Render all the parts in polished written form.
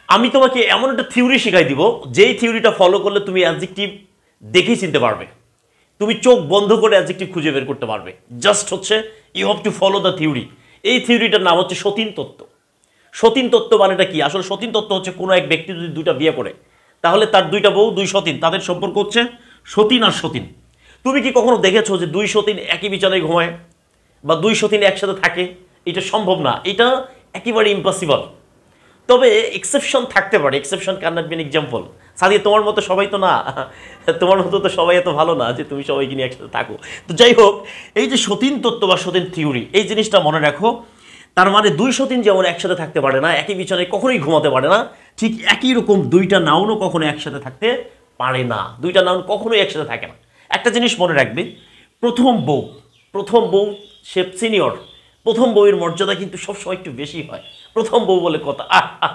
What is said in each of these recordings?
আমি তোমাকে এমন একটা থিওরি শেখাই দিব, যেই থিওরিটা ফলো করলে তুমি অ্যাডজেক্টিভ দেখেই চিনতে পারবে। তুমি চোখ বন্ধ করে অ্যাডজেক্টিভ খুঁজে বের করতে পারবে। জাস্ট হচ্ছে you have to follow the theory. এই থিওরিটার নাম হচ্ছে সতীন তত্ত্ব। সতীন তত্ত্ব মানেটা কি? আসলে সতীন তত্ত্ব হচ্ছে কোনো এক ব্যক্তি যদি দুইটা বিয়ে করে, তাহলে তার দুইটা বউ, দুই সতীন, তাদের সম্পর্ক হচ্ছে সতীন আর সতীন। তুমি কি কখনো দেখেছো যে দুই সতীন একই বিছানায় ঘুমায় বা দুই সতীন একসাথে থাকে? এটা সম্ভব না, এটা একেবারে ইম্পসিবল। তবে এক্সেপশন থাকতে পারে, exception can not be an example. Sadia, তোমার মতো সবাই তো না, তোমার মতো তো সবাই এত ভালো না যে তুমি সবাইকে নিয়ে একসাথে থাকো। তো যাই হোক, এই যে সতীন তত্ত্ব বা সতীন থিওরি, এই জিনিসটা মনে রাখো। তার মানে দুই সতীন যেমন একসাথে থাকতে পারে না, একই বিছানায় কখনোই ঘুমাতে পারে না, ঠিক একই রকম দুইটা নাউনও কখনো একসাথে থাকতে পারে না। দুইটা নাউন কখনোই একসাথে থাকে না। একটা জিনিস মনে রাখবে, প্রথম বউ, প্রথম বউ সে সিনিয়র। প্রথম বউয়ের মর্যাদা কিন্তু সবসময় একটু বেশি হয়। প্রথম বউ বলে কথা,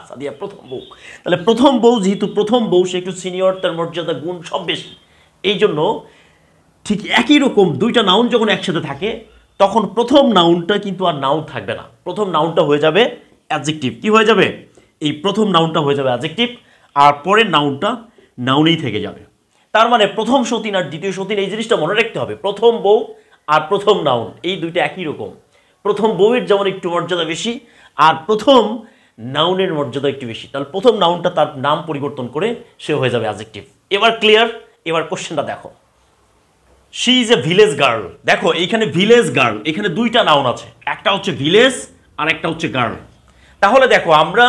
সাদিয়া প্রথম বউ, তাহলে প্রথম বউ যেহেতু প্রথম বউ, সে একটু সিনিয়র, তার মর্যাদা গুণ সব বেশি। এই জন্য ঠিক একই রকম দুইটা নাউন যখন একসাথে থাকে, তখন প্রথম নাউনটা কিন্তু আর নাউন থাকবে না, প্রথম নাউনটা হয়ে যাবে অ্যাডজেক্টিভ। কি হয়ে যাবে? এই প্রথম নাউনটা হয়ে যাবে অ্যাডজেক্টিভ, আর পরের নাউনটা নাউনেই থেকে যাবে। তার মানে প্রথম সতীন আর দ্বিতীয় সতীন, এই জিনিসটা মনে রাখতে হবে। প্রথম বউ আর প্রথম নাউন এই দুইটা একই রকম। প্রথম বউয়ের যেমন একটু মর্যাদা বেশি, আর প্রথম নাউনের মর্যাদা একটু বেশি। তাহলে প্রথম নাউনটা তার নাম পরিবর্তন করে সে হয়ে যাবে অ্যাডজেক্টিভ। এবার ক্লিয়ার? এবার কোশ্চেনটা দেখো। She is a village girl. দেখো এইখানে ভিলেজ গার্ল, এখানে দুইটা নাউন আছে, একটা হচ্ছে ভিলেজ আর একটা হচ্ছে গার্ল। তাহলে দেখো আমরা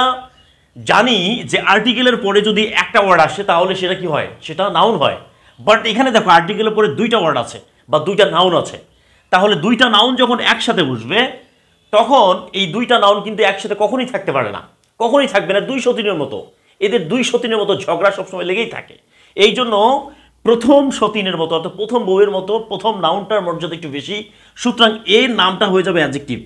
জানি যে আর্টিকেলের পরে যদি একটা ওয়ার্ড আসে তাহলে সেটা কি হয়? সেটা নাউন হয়। বাট এখানে দেখো আর্টিকেলের পরে দুইটা ওয়ার্ড আছে বা দুইটা নাউন আছে। তাহলে দুইটা নাউন যখন একসাথে বসবে, তখন এই দুইটা নাউন কিন্তু একসাথে কখনোই থাকতে পারে না, কখনোই থাকবে না। দুই সতীনের মতো, এদের দুই সতীনের মতো ঝগড়া সবসময় লেগেই থাকে। এই জন্য প্রথম সতীনের মতো, অর্থাৎ প্রথম বউয়ের মতো প্রথম নাউনটার মর্যাদা একটু বেশি। সুতরাং এর নামটা হয়ে যাবে অ্যাডজেক্টিভ,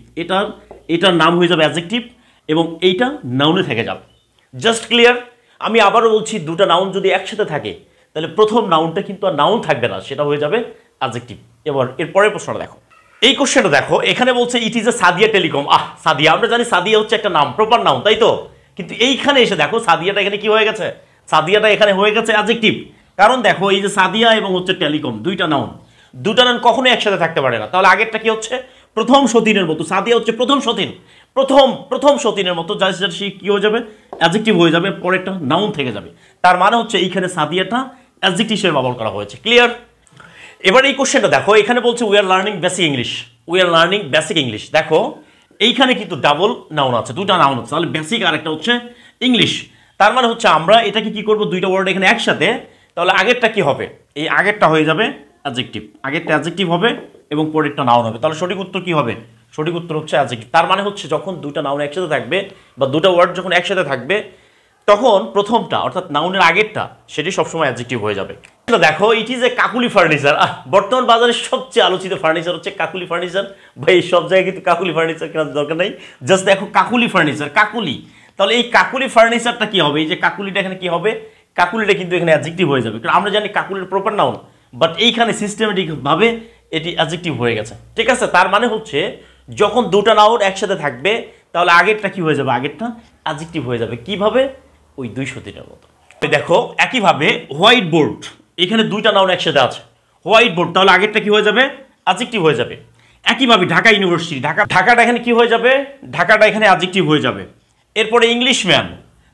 এটার নাম হয়ে যাবে অ্যাডজেক্টিভ, এবং এইটা নাউনে থেকে যাবে। Just clear? আমি আবারও বলছি, দুটো নাউন যদি একসাথে থাকে তাহলে প্রথম নাউনটা কিন্তু আর নাউন থাকবে না, সেটা হয়ে যাবে অ্যাডজেক্টিভ। এবার এর পরের প্রশ্নটা দেখো। এই কোশ্চেনটা দেখো, এখানে বলছে ইট is A Sadia telecom. Sadia, আমরা জানি সাদিয়া হচ্ছে একটা নাম, প্রপার নাউন, তাই তো? কিন্তু এইখানে এসে দেখো সাদিয়াটা এখানে কি হয়ে গেছে? সাদিয়াটা এখানে হয়ে গেছে অ্যাডজেক্টিভ। কারণ দেখো এই যে সাদিয়া এবং হচ্ছে টেলিকম, দুইটা নাউন কখনোই একসাথে থাকতে পারে না। তাহলে আগেরটা কি হচ্ছে? প্রথম সতীনের মতো। সাদিয়া হচ্ছে প্রথম সতীন, প্রথম সতীনের মতো, জাস্ট সে কি হয়ে যাবে? অ্যাডজেক্টিভ হয়ে যাবে, পরেরটা নাউন থেকে যাবে। তার মানে হচ্ছে এইখানে সাদিয়াটা অ্যাডজেক্টিভ হিসেবে ব্যবহার করা হয়েছে। ক্লিয়ার? এবার এই কোশ্চেনটা দেখো, এখানে বলছে we are learning basic English, we are learning basic English. দেখো এইখানে কিন্তু ডাবল নাউন আছে, দুটা নাউন আছে, তাহলে বেসিক আর একটা হচ্ছে ইংলিশ। তার মানে হচ্ছে আমরা এটাকে কি করব? দুইটা ওয়ার্ড এখানে একসাথে, তাহলে আগেরটা কি হবে? এই আগেরটা হয়ে যাবে অ্যাডজেক্টিভ, আগেরটা অ্যাডজেক্টিভ হবে এবং পরেরটা নাউন হবে। তাহলে সঠিক উত্তর কি হবে? সঠিক উত্তর হচ্ছে অ্যাডজেক্টিভ। তার মানে হচ্ছে যখন দুইটা নাউন একসাথে থাকবে বা দুটো ওয়ার্ড যখন একসাথে থাকবে, তখন প্রথমটা অর্থাৎ নাউনের আগেরটা সেটি সবসময় অ্যাডজেক্টিভ হয়ে যাবে। দেখো ইট ইজ এ কাকুলি ফার্নিচার। বর্তমান বাজারে সবচেয়ে আলোচিত ফার্নিচার হচ্ছে কাকুলি ফার্নিচার। ভাই সব জায়গায় কিন্তু কাকুলি ফার্নিচার কেনার দরকার নেই, জাস্ট দেখো কাকুলি ফার্নিচার, কাকুলি। তাহলে এই কাকুলি ফার্নিচারটা কি হবে? এই যে কাকুলিটা এখানে কি হবে? কাকুলিটা কিন্তু এখানে অ্যাডজেক্টিভ হয়ে যাবে, কারণ আমরা জানি কাকুলির প্রপার নাউন, বাট এইখানে সিস্টেমেটিক ভাবে এটি অ্যাডজেক্টিভ হয়ে গেছে। ঠিক আছে? তার মানে হচ্ছে যখন দুটো নাউন একসাথে থাকবে, তাহলে আগেরটা কি হয়ে যাবে? আগেরটা অ্যাডজেক্টিভ হয়ে যাবে। কিভাবে? ওই 203-এর মতো। দেখো একইভাবে হোয়াইট বোর্ড, এখানে দুইটা নাউন একসাথে আছে, হোয়াইট বোর্ড, তাহলে আগেরটা কি হয়ে যাবে? অ্যাডজেক্টিভ হয়ে যাবে। একইভাবে ঢাকা ইউনিভার্সিটি, ঢাকাটা এখানে কি হয়ে যাবে? ঢাকাটা এখানে অ্যাডজেক্টিভ হয়ে যাবে। এরপরে ইংলিশম্যান,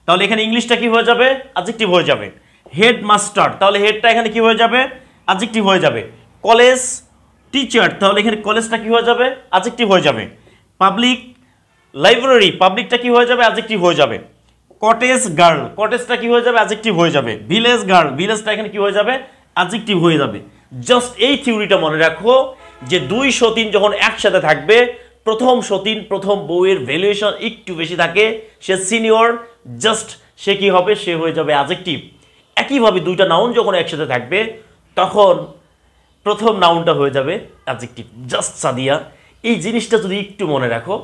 তাহলে এখানে ইংলিশটা কি হয়ে যাবে? অ্যাডজেক্টিভ হয়ে যাবে। হেড মাস্টার, তাহলে হেডটা এখানে কি হয়ে যাবে? অ্যাডজেক্টিভ হয়ে যাবে। কলেজ টিচার, তাহলে এখানে কলেজটা কি হয়ে যাবে? অ্যাডজেক্টিভ হয়ে যাবে। পাবলিক লাইব্রেরি, পাবলিকটা কি হয়ে যাবে? অ্যাডজেক্টিভ হয়ে যাবে। কটেজ গার্ল, কটেজটা কি হয়ে যাবে? অ্যাডজেক্টিভ হয়ে যাবে। ভিলেজ গার্ল, ভিলেজটা এখানে কি হয়ে যাবে? অ্যাডজেক্টিভ হয়ে যাবে। জাস্ট এই থিওরিটা মনে রাখো যে দুই সতীন যখন একসাথে থাকবে, প্রথম সতীন প্রথম বউয়ের ভ্যালুয়েশন একটু বেশি থাকে, সে সিনিয়র, জাস্ট সে কি হবে? সে হয়ে যাবে অ্যাডজেক্টিভ। একইভাবে দুইটা নাউন যখন একসাথে থাকবে, তখন প্রথম নাউনটা হয়ে যাবে অ্যাডজেক্টিভ। জাস্ট সাদিয়া, এই জিনিসটা যদি একটু মনে রাখো,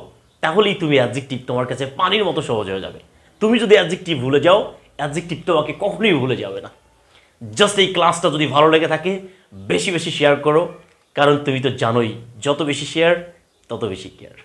তাহলেই তুমি অ্যাডজেক্টিভ তোমার কাছে পানির মতো সহজ হয়ে যাবে। তুমি যদি অ্যাডজেক্টিভ ভুলে যাও, অ্যাডজেক্টিভ তোমাকে কখনোই ভুলে যাবে না। জাস্ট এই ক্লাসটা যদি ভালো লেগে থাকে, বেশি বেশি শেয়ার করো, কারণ তুমি তো জানোই যত বেশি শেয়ার তত বেশি কেয়ার।